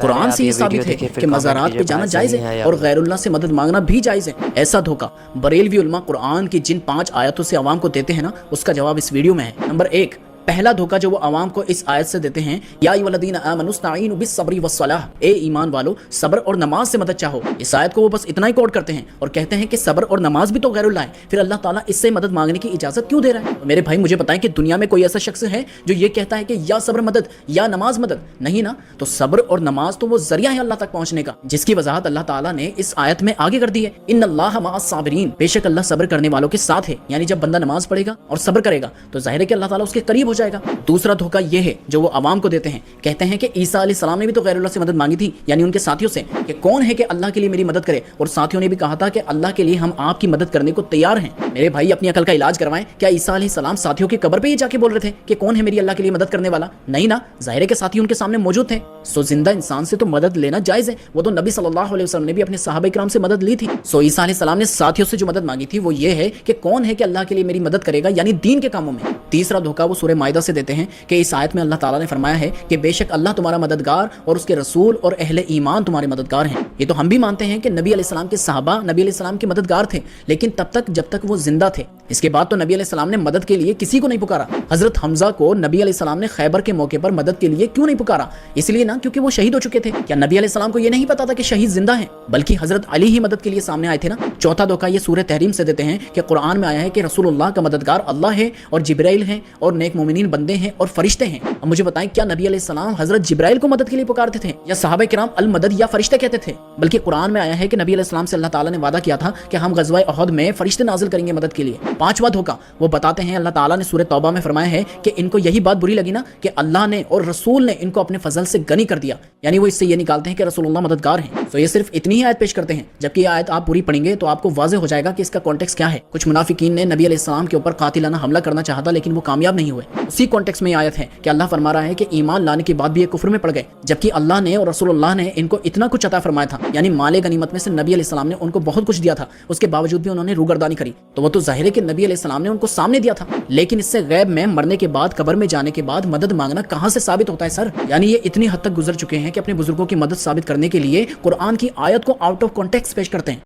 कुरान से ये साबित है कि मज़ारात पे जाना जायज़ है और गैरुल्लाह से मदद मांगना भी जायज़ है। ऐसा धोखा बरेलवी उलमा कुरान की जिन 5 आयतों से अवाम को देते हैं ना, उसका जवाब इस वीडियो में है। नंबर 1, पहला धोखा जो वो आवाम को इस आयत से देते हैं, या अय्युहल्लज़ीना आमनू इस्तईनु बिस्सब्रि वस्सलाह, ए ईमान वालो सब्र और नमाज से मदद चाहो। इस आयत को वो बस इतना ही कोट करते हैं और कहते हैं कि सब्र और नमाज भी तो गैरुल्लाह है, फिर अल्लाह ताला इससे मदद मांगने की इजाजत क्यों दे रहा है? तो मेरे भाई मुझे बताएं कि दुनिया में कोई ऐसा शख्स है जो ये कहता है कि या सब्र मदद या नमाज मदद? नहीं ना। तो सब्र और नमाज तो वो जरिया है अल्लाह तक पहुंचने का, जिसकी वजाहत अल्लाह ताला ने इस आयत में आगे कर दी है। इन्नल्लाह मअस साबिरीन, बेशक अल्लाह सब्र करने वालों के साथ है। यानी जब बंदा नमाज पढ़ेगा और सब्र करेगा तो जाहिर है कि अल्लाह ताला उसके करीब हो जाएगा। दूसरा धोखा ये है जो वो आवाम को देते हैं, कहते हैं कि ईसा अलैहिस्सलाम ने भी तो गैरुल्लाह से मदद मांगी थी, यानी उनके साथियों से, कि कौन है कि अल्लाह के लिए मेरी मदद करे, और साथियों ने भी कहा था कि अल्लाह के लिए हम आपकी मदद करने को तैयार हैं। मेरे भाई अपनी अकल का इलाज करवाएं। क्या ईसा अलैहिस्सलाम साथियों की कब्र पे ही जाके बोल रहे थे कि कौन है मेरी अल्लाह के लिए मदद करने वाला? नहीं ना, जाहिर है कि साथी उनके सामने मौजूद थे। सो जिंदा इंसान से तो मदद लेना जायज है। वो तो नबी सल्लल्लाहु अलैहि वसल्लम ने भी अपने सहाबा इकराम से मदद ली थी। सो ईसा अलैहिस्सलाम ने साथियों से जो मदद मांगी थी वो ये है कि कौन है कि अल्लाह के लिए मेरी मदद करेगा, यानी दीन के कामों में। तीसरा धोखा वो सूरह माइदा से देते हैं कि इस आयत में अल्लाह ताला ने फरमाया है कि बेशक अल्लाह तुम्हारा मददगार और उसके रसूल और अहले ईमान तुम्हारे मददगार हैं। ये तो हम भी मानते हैं कि नबी अलैहिस्सलाम के सहाबा नबी अलैहिस्सलाम के मददगार थे, लेकिन तब तक जब तक वो जिंदा थे। इसके बाद तो नबी अलैहिस्सलाम ने मदद के लिए किसी को नहीं पुकारा। हजरत हमजा को नबी अलैहिस्सलाम ने खैबर के मौके पर मदद के लिए क्यों नहीं पुकारा? इसलिए ना क्योंकि वो शहीद हो चुके थे। क्या नबी अलैहिस्सलाम को ये नहीं पता था कि शहीद जिंदा हैं? बल्कि हजरत अली ही मदद के लिए सामने आए थे ना। चौथा धोखा ये सूरह तहरीम से देते हैं कि कुरान में आया है कि रसूलुल्लाह का मददगार अल्लाह है और जिब्राइल हैं और नेक मोमिनीन बंदे हैं और फरिश्ते हैं। अब मुझे बताएं, क्या नबी अलैहिस्सलाम हजरत जिब्राइल को मदद के लिए पुकारते थे या सहाबा किराम अल मदद या फरिश्ते कहते थे? बल्कि कुरान में आया है कि नबी अलैहिस्सलाम से अल्लाह ताला ने वादा किया था कि हम गज़वा उहद में फरिश्ते नाजिल करेंगे मदद के लिए। पांचवा धोखा वो बताते हैं, अल्लाह ताला ने सूरह तौबा में फरमाया है कि इनको यही बात बुरी लगी ना कि अल्लाह ने और रसूल ने इनको अपने फजल से गनी कर दिया, यानी वो इससे ये निकालते हैं कि रसूलुल्लाह मददगार हैं। तो ये सिर्फ इतनी ही आयत पेश करते हैं, जबकि ये आयत आप पूरी पढ़ेंगे तो आपको वाज़ेह हो जाएगा कि इसका कॉन्टेक्स्ट क्या है। कुछ मुनाफिकीन ने नबी अलैहिस्सलाम के ऊपर कातिलाना हमला करना चाहा था, लेकिन वो कामयाब नहीं हुए। उसी कॉन्टेक्स्ट में ये आयत है कि अल्लाह फरमा रहा है कि ईमान लाने के बाद भी ये कुफ्र में पड़ गए, जबकि अल्लाह ने और रसूलुल्लाह ने इनको इतना कुछ अता फरमाया था, यानी माले गनीमत में से नबी अलैहिस्सलाम ने उनको बहुत कुछ दिया था, उसके बावजूद भी उन्होंने रूगर्दानी करी। तो वो तो जाहिर है कि नबी अलैहिस्सलाम ने उनको सामने दिया था, लेकिन इससे गैब में मरने के बाद, कब्र में जाने के बाद मदद मांगना कहां से साबित होता है सर? यानी ये इतनी हद तक गुजर चुके हैं कि अपने बुजुर्गों की मदद साबित करने के लिए कुरान की आयत को आउट ऑफ कॉन्टेक्स्ट पेश करते हैं।